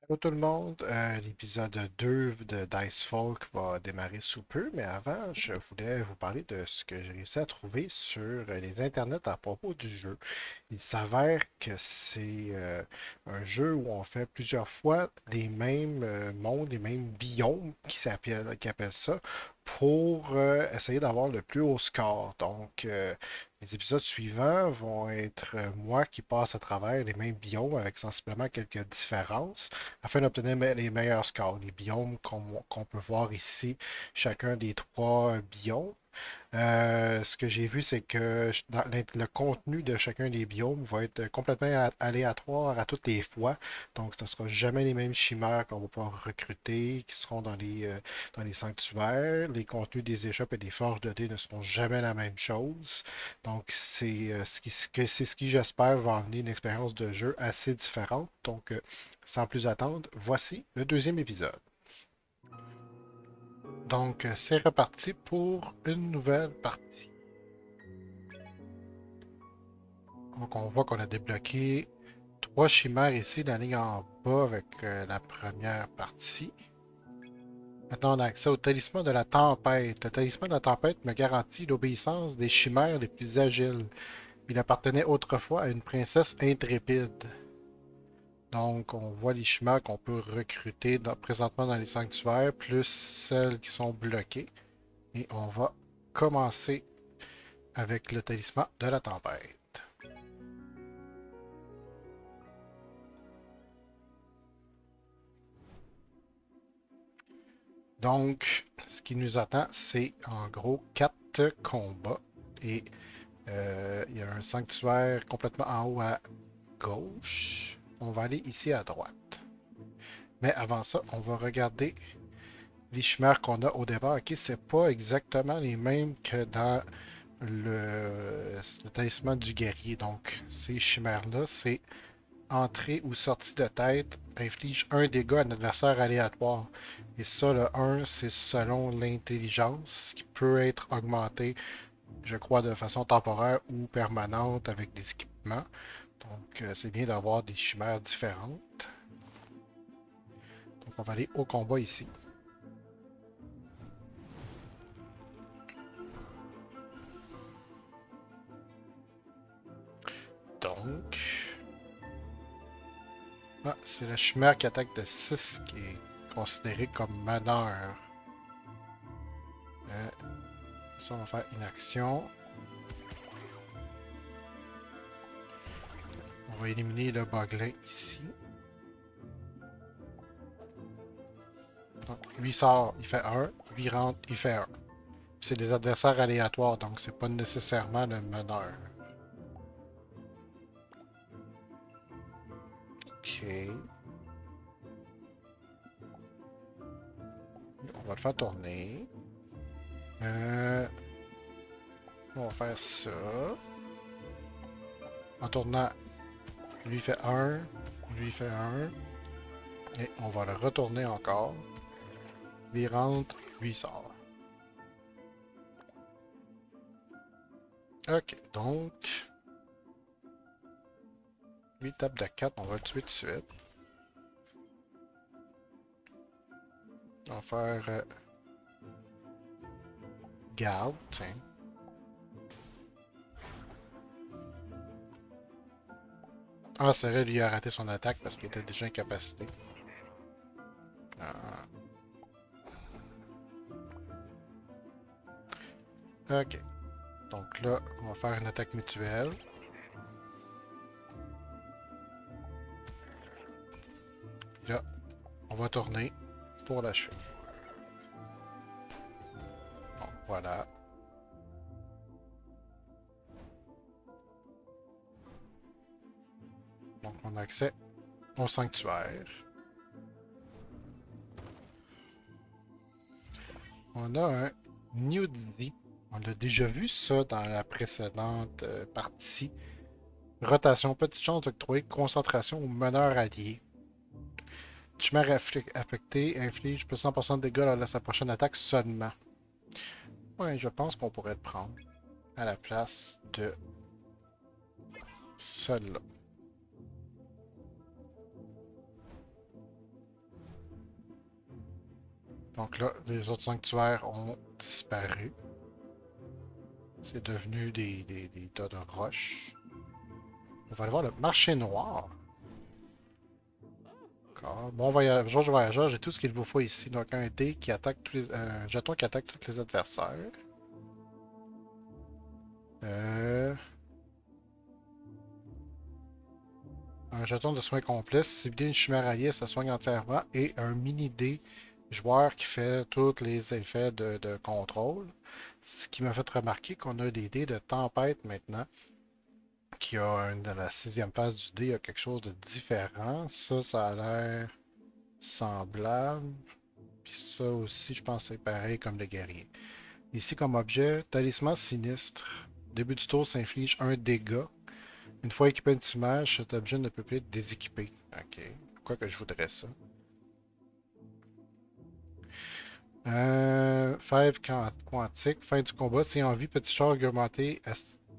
Hello tout le monde, l'épisode 2 de Dice Folk va démarrer sous peu, mais avant, je voulais vous parler de ce que j'ai réussi à trouver sur les internets à propos du jeu. Il s'avère que c'est un jeu où on fait plusieurs fois les mêmes mondes, les mêmes biomes qui appellent ça, pour essayer d'avoir le plus haut score. Donc, les épisodes suivants vont être moi qui passe à travers les mêmes biomes avec sensiblement quelques différences afin d'obtenir les meilleurs scores. Les biomes qu'on peut voir ici, chacun des trois biomes. Ce que j'ai vu, c'est que le contenu de chacun des biomes va être complètement aléatoire à toutes les fois. Donc, ce ne sera jamais les mêmes chimères qu'on va pouvoir recruter, qui seront dans les sanctuaires. Les contenus des échoppes et des forges de dés ne seront jamais la même chose. Donc, c'est ce qui, j'espère, va amener une expérience de jeu assez différente. Donc, sans plus attendre, voici le deuxième épisode. Donc, c'est reparti pour une nouvelle partie. Donc, on voit qu'on a débloqué trois chimères ici, la ligne en bas avec la première partie. Maintenant, on a accès au talisman de la tempête. Le talisman de la tempête me garantit l'obéissance des chimères les plus agiles. Il appartenait autrefois à une princesse intrépide. Donc, on voit les chimères qu'on peut recruter présentement dans les sanctuaires, plus celles qui sont bloquées. Et on va commencer avec le talisman de la tempête. Donc, ce qui nous attend, c'est en gros 4 combats. Et il y a un sanctuaire complètement en haut à gauche. On va aller ici à droite. Mais avant ça, on va regarder les chimères qu'on a au départ. Ok, c'est pas exactement les mêmes que dans le talisman du guerrier. Donc, ces chimères-là, c'est entrée ou sortie de tête inflige un dégât à un adversaire aléatoire. Et ça, le 1, c'est selon l'intelligence, qui peut être augmenté, je crois, de façon temporaire ou permanente avec des équipements. Donc, c'est bien d'avoir des chimères différentes. Donc, on va aller au combat ici. Donc, c'est la chimère qui attaque de 6 qui est considérée comme meneur. Euh, ça, on va faire une action. On va éliminer le boglin ici. Donc, lui sort, il fait 1. Lui rentre, il fait 1. C'est des adversaires aléatoires, donc c'est pas nécessairement le meneur. Ok. On va le faire tourner. Euh, on va faire ça. En tournant, lui fait 1. Lui fait 1. Et on va le retourner encore. Lui rentre, lui sort. Ok, donc, lui tape de 4, on va le tuer tout de suite. On va faire garde, tiens. Ah, c'est vrai, lui a raté son attaque parce qu'il était déjà incapacité. Ah, ok. Donc là, on va faire une attaque mutuelle. Puis là, on va tourner pour l'achever. Bon, voilà. Donc on a accès au sanctuaire. On a un Nudzi. On a déjà vu ça dans la précédente partie. Rotation, petite chance d'octroyer concentration au meneur allié. Chimère affectée inflige plus 100% de dégâts lors de sa prochaine attaque seulement. Ouais, je pense qu'on pourrait le prendre à la place de celle-là. Donc là, les autres sanctuaires ont disparu. C'est devenu des tas de roches. On va aller voir le marché noir. D'accord. Bon voyageur, j'ai tout ce qu'il vous faut ici. Donc un dé qui attaque tous les. Un jeton qui attaque tous les adversaires. Euh, un jeton de soins complets. Si une chimère alliée, ça soigne entièrement. Et un mini dé joueur qui fait tous les effets de contrôle. Ce qui m'a fait remarquer qu'on a des dés de tempête maintenant. Dans la sixième phase du dé, il y a quelque chose de différent. Ça a l'air semblable. Puis ça aussi, je pense que c'est pareil comme le guerrier. Ici, comme objet, talisman sinistre. Début du tour s'inflige un dégât. Une fois équipé d'une image, cet objet ne peut plus être déséquipé. Ok. Pourquoi que je voudrais ça? Fève quantique. Fin du combat. Si envie, petit char augmenté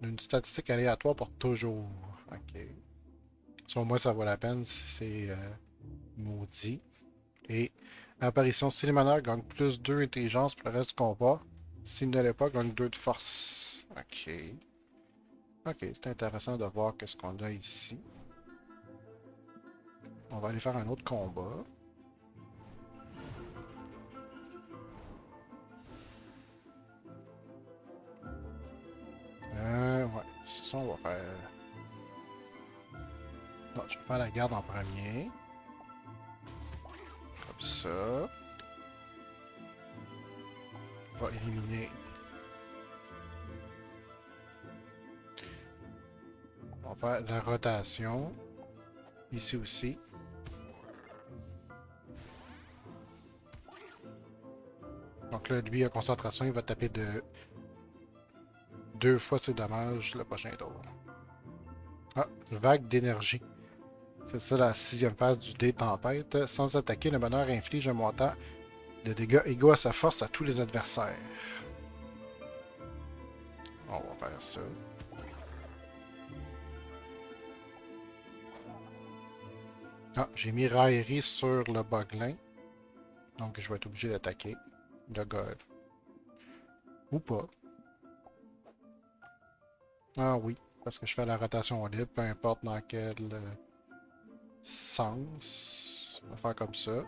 d'une statistique aléatoire pour toujours. Ok. Sur moi, ça vaut la peine si c'est maudit. Et apparition, si les meneurs gagnent plus 2 intelligence pour le reste du combat, s'ils ne l'est pas, gagnent 2 de force. Ok. Ok, c'est intéressant de voir qu'est-ce qu'on a ici. On va aller faire un autre combat. Ouais. Ça, on va faire... Non, je vais faire la garde en premier. Comme ça. On va éliminer... On va faire la rotation. Ici aussi. Donc là, lui, à concentration, il va taper de 2 fois ses dommages le prochain tour. Ah, vague d'énergie. C'est ça la sixième phase du dé tempête. Sans attaquer, le meneur inflige un montant de dégâts égaux à sa force à tous les adversaires. On va faire ça. Ah, j'ai mis raillerie sur le boglin. Donc je vais être obligé d'attaquer le gars. Ou pas. Ah oui, parce que je fais la rotation libre, peu importe dans quel sens. On va faire comme ça.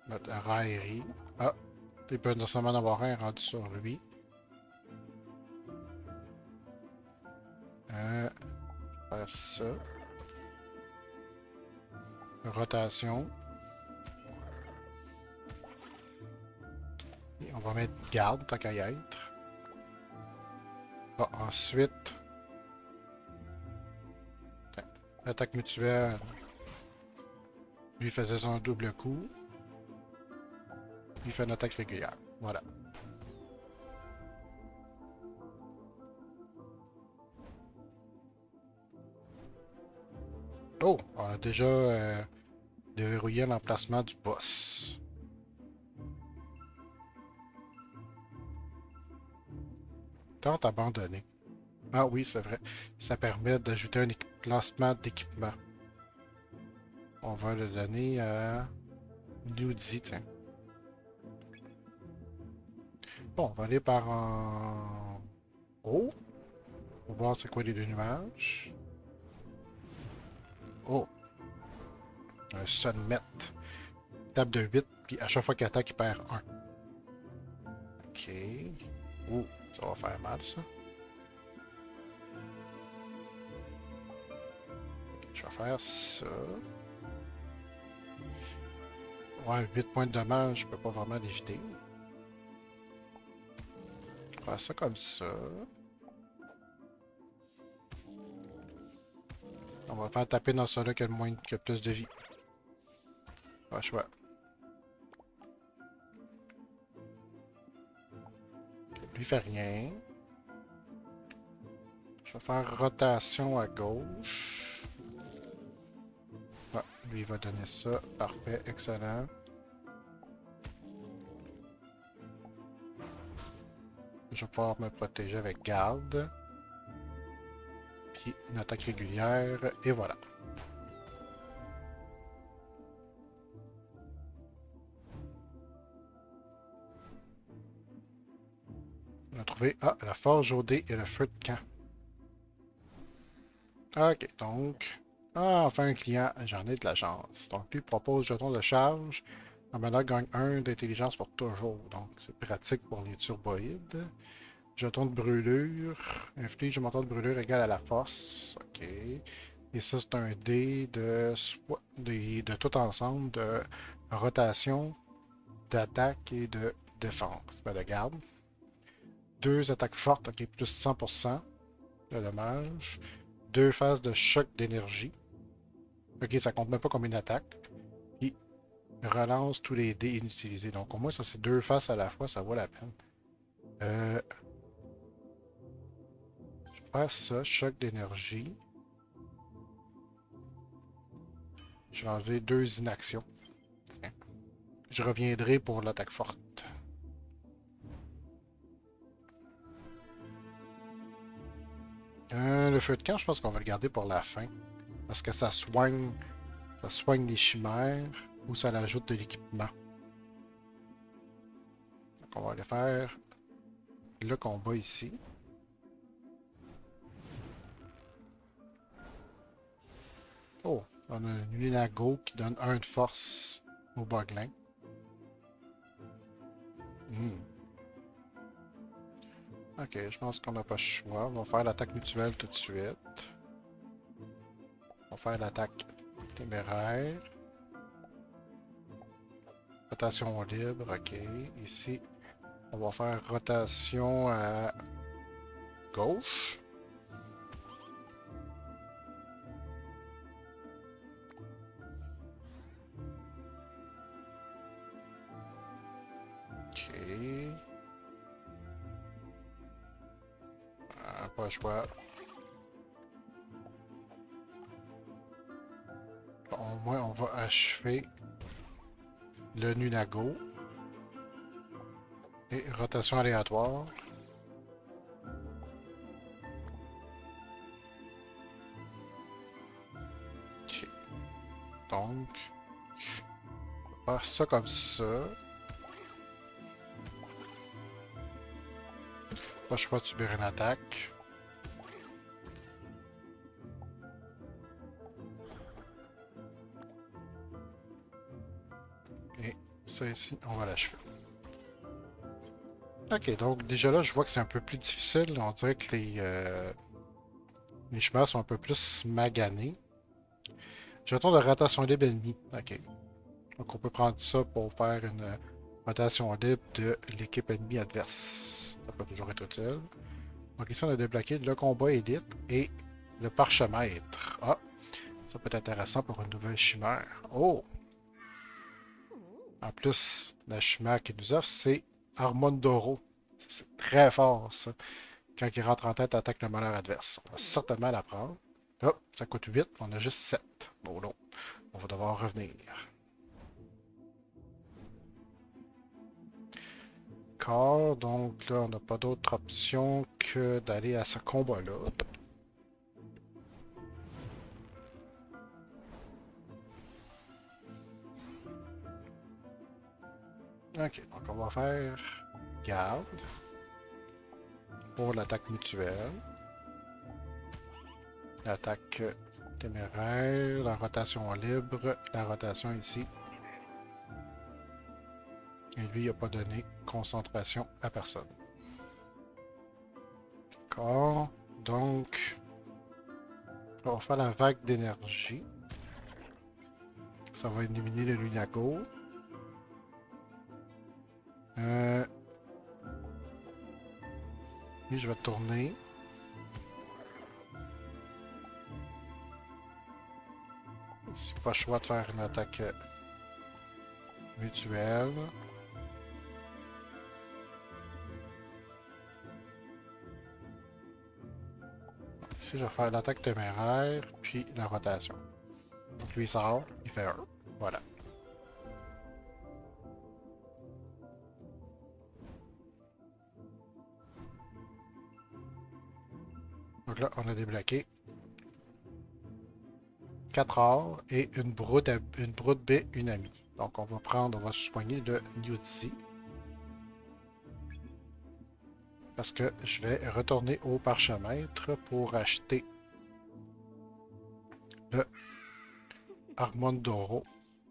Mettre raillerie. Ah, il peut non seulement en avoir un rendu sur lui. Faire ça. Rotation. Et on va mettre garde tant qu'à y être. Ah, ensuite, attaque mutuelle. Lui faisait son double coup. Il fait une attaque régulière. Voilà. Oh, on a déjà déverrouillé l'emplacement du boss. Tente abandonnée. Ah oui, c'est vrai. Ça permet d'ajouter un classement d'équipement. On va le donner à Newdy, tiens. Bon, on va aller par en haut. On va voir c'est quoi les deux nuages. Oh, un sunmet. Table de 8, puis à chaque fois qu'il attaque, il perd 1. Ok. Oh, ça va faire mal, ça. Je vais faire ça. Ouais, 8 points de dommage, je peux pas vraiment l'éviter. Je vais faire ça comme ça. On va le faire taper dans celui-là qui a plus de vie. Pas choix. Lui fait rien. Je vais faire rotation à gauche. Ah, lui il va donner ça. Parfait, excellent. Je vais pouvoir me protéger avec garde. puis une attaque régulière, et voilà. On a trouvé, la forge au dé et le feu de camp. Ok, donc, enfin un client, j'en ai de la chance. Donc, lui propose jeton de charge. Amala gagne 1 d'intelligence pour toujours, donc c'est pratique pour les turboïdes. Jeton de brûlure. Inflige un montant de brûlure égal à la force. Ok. Et ça, c'est un dé de tout ensemble de rotation, d'attaque et de défense. Ben, de garde. Deux attaques fortes, ok, plus 100% de dommage. Deux phases de choc d'énergie. Ok, ça compte même pas comme une attaque. Puis relance tous les dés inutilisés. Donc au moins, ça c'est deux faces à la fois, ça vaut la peine. Je vais faire ça, choc d'énergie. Je vais enlever deux inactions. Je reviendrai pour l'attaque forte. Le feu de camp, je pense qu'on va le garder pour la fin. Parce que ça soigne les chimères ou ça l'ajoute de l'équipement. Donc on va aller faire le combat ici. Oh, on a un Lunago qui donne 1 de force au Boglin. Ok, je pense qu'on n'a pas le choix. On va faire l'attaque mutuelle tout de suite. On va faire l'attaque téméraire. Rotation libre, ok. Ici, on va faire rotation à gauche. Ok. Pas le choix. Bon, au moins, on va achever le Nunago. Et rotation aléatoire. Ok. Donc, on va faire ça comme ça. Là, je vais subir une attaque. Et ça ici, on va l'achever. Ok, donc déjà là, je vois que c'est un peu plus difficile. On dirait que les chemins sont un peu plus maganés. Jeton de rotation libre ennemi. Ok. Donc on peut prendre ça pour faire une rotation libre de l'équipe ennemie adverse. Ça peut toujours être utile. Donc ici, on a débloqué le combat élite et le parchemêtre. Ah, ça peut être intéressant pour une nouvelle chimère. Oh! En plus, la chimère qu'il nous offre, c'est Armondoro. C'est très fort, ça. Quand il rentre en tête, attaque le malheur adverse. On va certainement la prendre. Hop, ça coûte 8, on a juste 7. Bon, non. On va devoir revenir. D'accord, donc là, on n'a pas d'autre option que d'aller à ce combat-là. Ok, donc on va faire garde pour l'attaque mutuelle. L'attaque téméraire, la rotation libre, la rotation ici. Et lui, il n'a pas donné concentration à personne. D'accord. Donc, on va faire la vague d'énergie. Ça va éliminer le Lunago. Lui, je vais tourner. C'est pas le choix de faire une attaque mutuelle. Ici, je vais faire l'attaque téméraire, puis la rotation. Donc lui, il sort, il fait 1. Voilà. Donc là, on a débloqué 4 or et une broute baie, une amie. Donc on va soigner le Newtzy. Parce que je vais retourner au parchemêtre pour acheter le Armandoro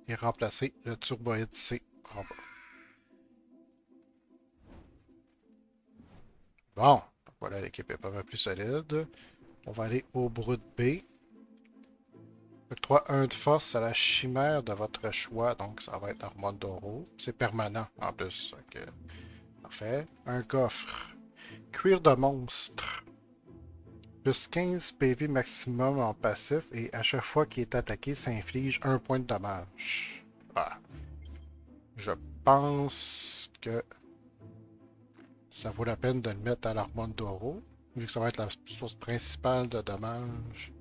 et remplacer le Turboïde C en bas. Bon, voilà, l'équipe est pas mal plus solide. On va aller au Brut B. Octroie 1 de force à la chimère de votre choix, donc ça va être Armandoro. C'est permanent en plus. Donc, parfait. Un coffre. Cuir de monstre. Plus 15 PV maximum en passif et à chaque fois qu'il est attaqué, ça inflige 1 point de dommage. Ah. Je pense que ça vaut la peine de le mettre à l'Armandoro, vu que ça va être la source principale de dommages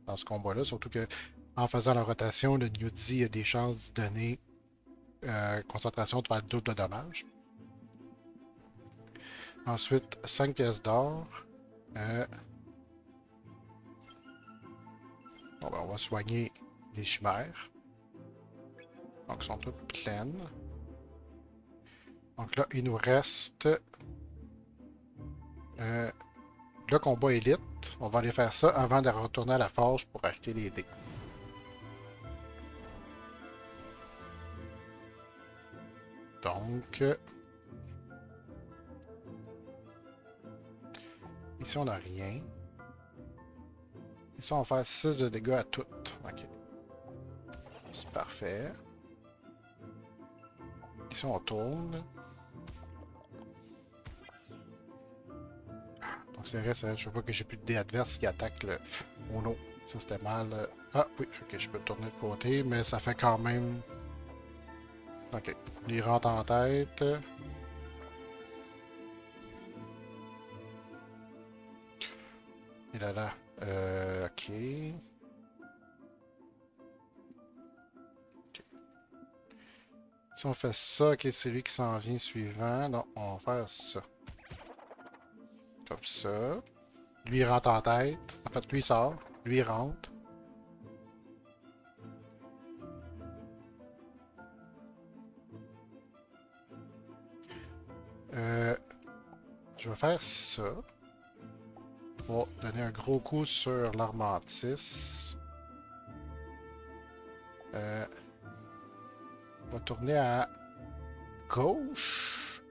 dans ce combat-là. Surtout que en faisant la rotation, le Newtzy a des chances de donner concentration de faire le double de dommages. Ensuite, 5 pièces d'or. Bon, ben, on va soigner les chimères. Donc, elles sont toutes pleines. Donc là, il nous reste le combat élite. On va aller faire ça avant de retourner à la forge pour acheter les dés. Donc, ici, on n'a rien. Ici, on va faire 6 de dégâts à toutes. Ok. C'est parfait. Ici, on tourne. Donc, c'est vrai, je vois que j'ai plus de dés adverses qui attaquent le... Oh non, ça c'était mal. Ah oui, ok, je peux tourner de côté, mais ça fait quand même... Ok, il rentre en tête. Et là. Ok. Si on fait ça, ok, c'est lui qui s'en vient suivant. Non, on va faire ça. Comme ça. Lui, il rentre en tête. En fait, lui, il sort. Lui, il rentre. Je vais faire ça. On va donner un gros coup sur l'Armantis. On va tourner à gauche.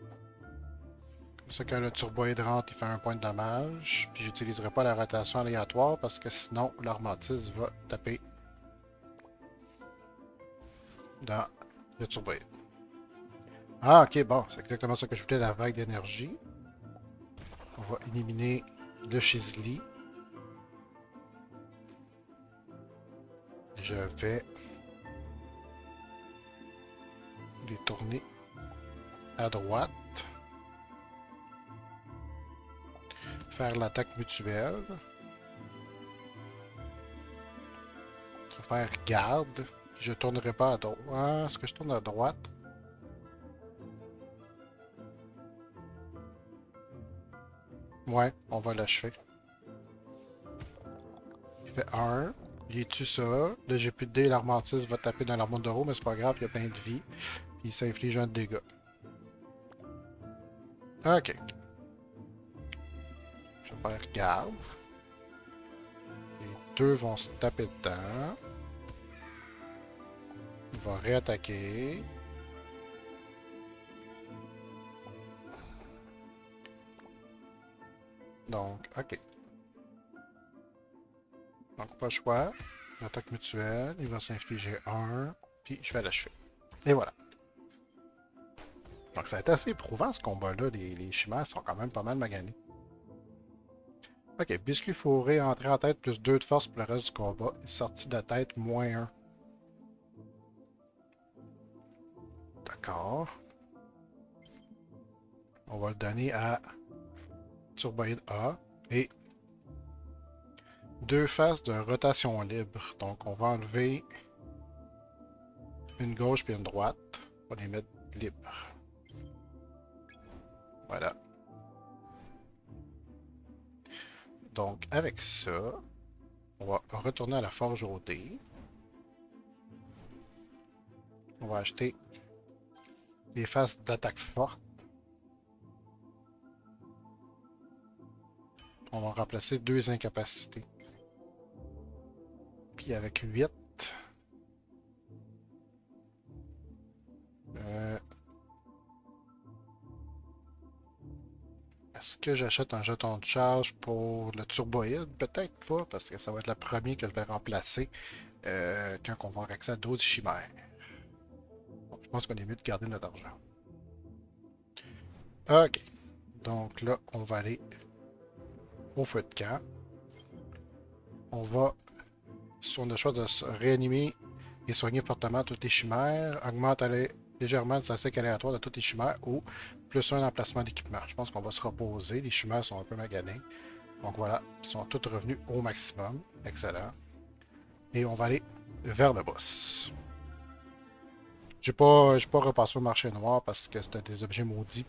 Comme ça, quand le turboïde rentre, il fait un point de dommage. Puis j'utiliserai pas la rotation aléatoire parce que sinon, l'Armantis va taper dans le turboïde. Ah, ok, bon, c'est exactement ça que je voulais, la vague d'énergie. On va éliminer le Chisli. Je vais les tourner à droite. Faire l'attaque mutuelle. Je vais faire garde. Je tournerai pas à droite. Ah, est-ce que je tourne à droite? Ouais, on va l'achever. Il fait 1. Il tue ça. Là, j'ai plus de dés. L'Armantis va taper dans l'Armandoro, mais c'est pas grave, il y a plein de vie. Puis il s'inflige un dégât. Ok. Je vais faire garde. Les deux vont se taper dedans. Il va réattaquer. Donc, ok. Donc, pas le choix. L'attaque mutuelle. Il va s'infliger 1. Puis, je vais l'achever. Et voilà. Donc, ça a été assez éprouvant ce combat-là. Les chimères sont quand même pas mal maganés. Ok, biscuit fourré, entré en tête plus 2 de force pour le reste du combat. Sortie de tête, moins 1. D'accord. On va le donner à Turboïde A. Et 2 faces de rotation libre. Donc, on va enlever une gauche puis une droite. On va les mettre libres. Voilà. Donc, avec ça, On va retourner à la forge au dé. On va acheter des faces d'attaque forte. On va remplacer 2 incapacités. Puis avec 8. Est-ce que j'achète un jeton de charge pour le turboïde? Peut-être pas, parce que ça va être le premier que je vais remplacer quand on va avoir accès à d'autres chimères. Bon, je pense qu'on est mieux de garder notre argent. Ok. Donc là, on va aller au feu de camp. On va, si on a le choix de se réanimer et soigner fortement toutes les chimères, augmente légèrement le statistique aléatoire de toutes les chimères ou plus un emplacement d'équipement. Je pense qu'on va se reposer. Les chimères sont un peu maganées. Donc voilà, ils sont toutes revenus au maximum. Excellent. Et on va aller vers le boss. J'ai pas repassé au marché noir parce que c'était des objets maudits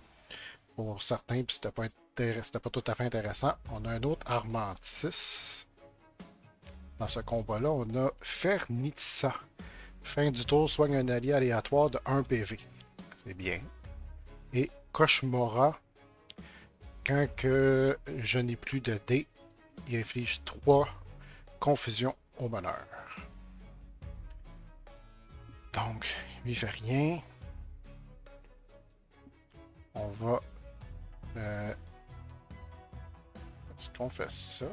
pour certains, puis c'était pas tout à fait intéressant. On a un autre Armantis. Dans ce combat-là, on a Fernitsa. Fin du tour, soigne un allié aléatoire de 1 PV. C'est bien. Et Koshmora, quand que je n'ai plus de dés, il inflige 3 confusions au meneur. Donc, lui, il fait rien. On va... Est-ce qu'on fait ça?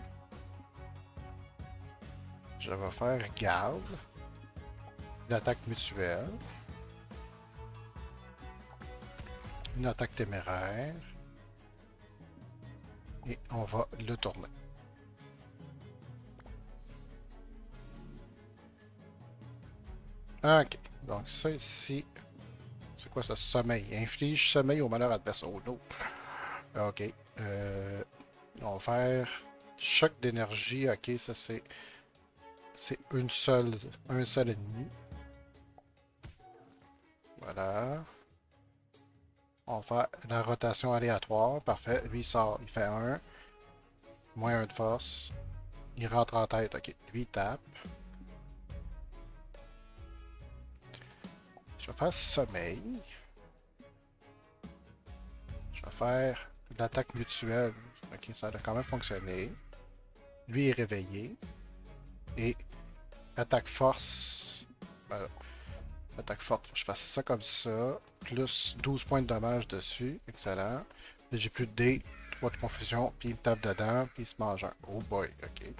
Je vais faire garde. L'attaque mutuelle. Une attaque téméraire. Et on va le tourner. Ok. Donc ça ici... C'est quoi ça? Sommeil. Inflige sommeil au malheur adverse. Oh no. Ok. On va faire choc d'énergie. Ok, ça c'est... C'est un seul ennemi. Voilà. On va faire la rotation aléatoire. Parfait. Lui, il sort. Il fait 1. Moins 1 de force. Il rentre en tête. Ok. Lui, il tape. Je vais faire sommeil. Je vais faire l'attaque mutuelle. Ok, ça a quand même fonctionné. Lui est réveillé. Et attaque force. Ben, attaque forte, faut que je fasse ça comme ça. Plus 12 points de dommage dessus. Excellent. Là, j'ai plus de dés. 3 de confusion. Puis il me tape dedans. Puis il se mange un. Oh boy, ok.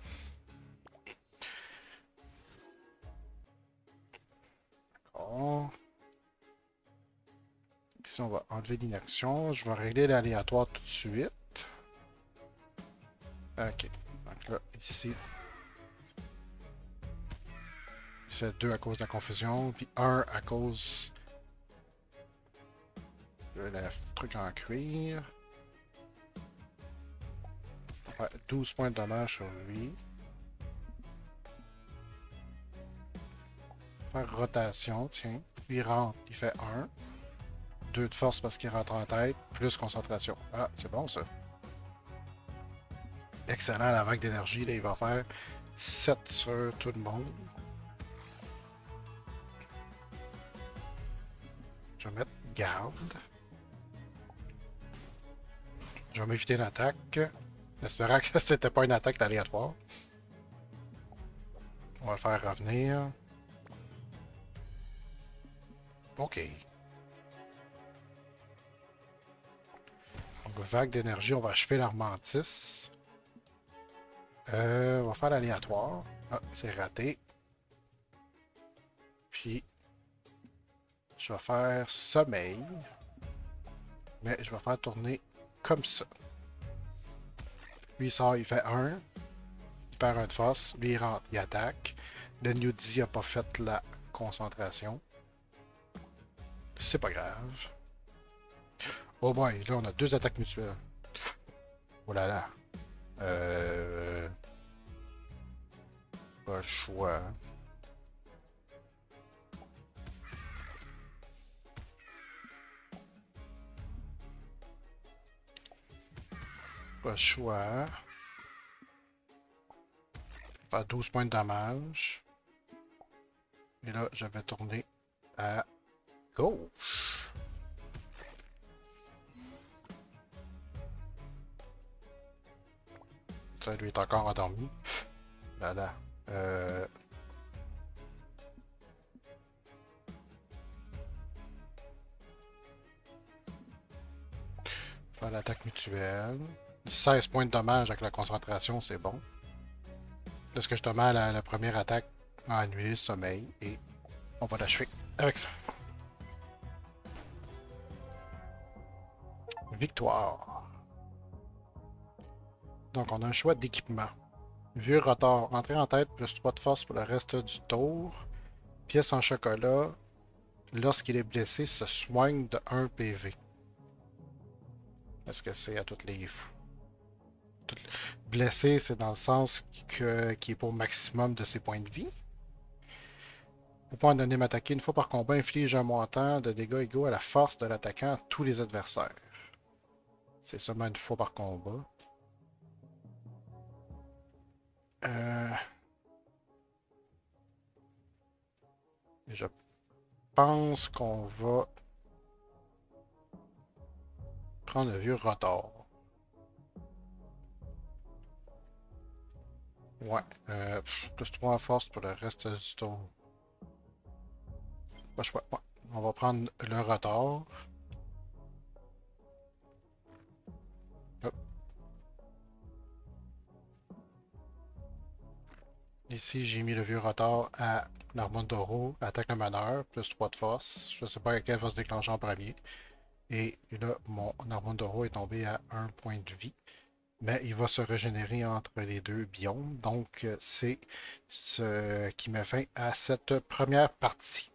D'accord. Ici, on va enlever l'inaction. Je vais régler l'aléatoire tout de suite. Ok. Donc là, ici, il se fait 2 à cause de la confusion, puis 1 à cause de le truc en cuir. Ouais, 12 points de dommage sur lui. Faire rotation, tiens. Lui il rentre, il fait 1. 2 de force parce qu'il rentre en tête, plus concentration. Ah, c'est bon ça. Excellent, la vague d'énergie, là, il va faire 7 sur tout le monde. Je vais mettre garde. Je vais m'éviter une attaque. Espérant que c'était pas une attaque aléatoire. On va le faire revenir. OK. Donc, vague d'énergie, on va achever l'Armantis. On va faire l'aléatoire. Ah, c'est raté. Puis, je vais faire sommeil. Mais je vais faire tourner comme ça. Lui, il sort, il fait 1. Il perd 1 de force. Lui, il rentre, il attaque. Le Newdy n'a pas fait la concentration. C'est pas grave. Oh boy, là, on a 2 attaques mutuelles. Oh là là. Pas le choix. Pas le choix. Faire 12 points de dommage. Et là, je vais tourner à gauche. Ça, lui est encore endormi. Là, là. Faire l'attaque mutuelle. 16 points de dommage avec la concentration, c'est bon. Parce que justement, la première attaque a annulé le sommeil et on va l'achever avec ça. Victoire. Donc, on a un choix d'équipement. Vieux rotor, entrée en tête, plus 3 de force pour le reste du tour. Pièce en chocolat, lorsqu'il est blessé, se soigne de 1 PV. Est-ce que c'est à toutes les... Blessé, c'est dans le sens qui est pour maximum de ses points de vie. Vous pouvez donner m'attaquer une fois par combat, inflige un montant de dégâts égaux à la force de l'attaquant à tous les adversaires. C'est seulement une fois par combat. Je pense qu'on va prendre le vieux rotor. Ouais. Plus 3 en force pour le reste du tour. Pas choix. Ouais. On va prendre le rotor. Hop. Ici, j'ai mis le vieux rotor à l'Armandoro, attaque le meneur, plus 3 de force. Je ne sais pas laquelle va se déclencher en premier. Et là, mon Armandoro est tombé à 1 point de vie. Mais il va se régénérer entre les deux biomes. Donc, c'est ce qui met fin à cette première partie.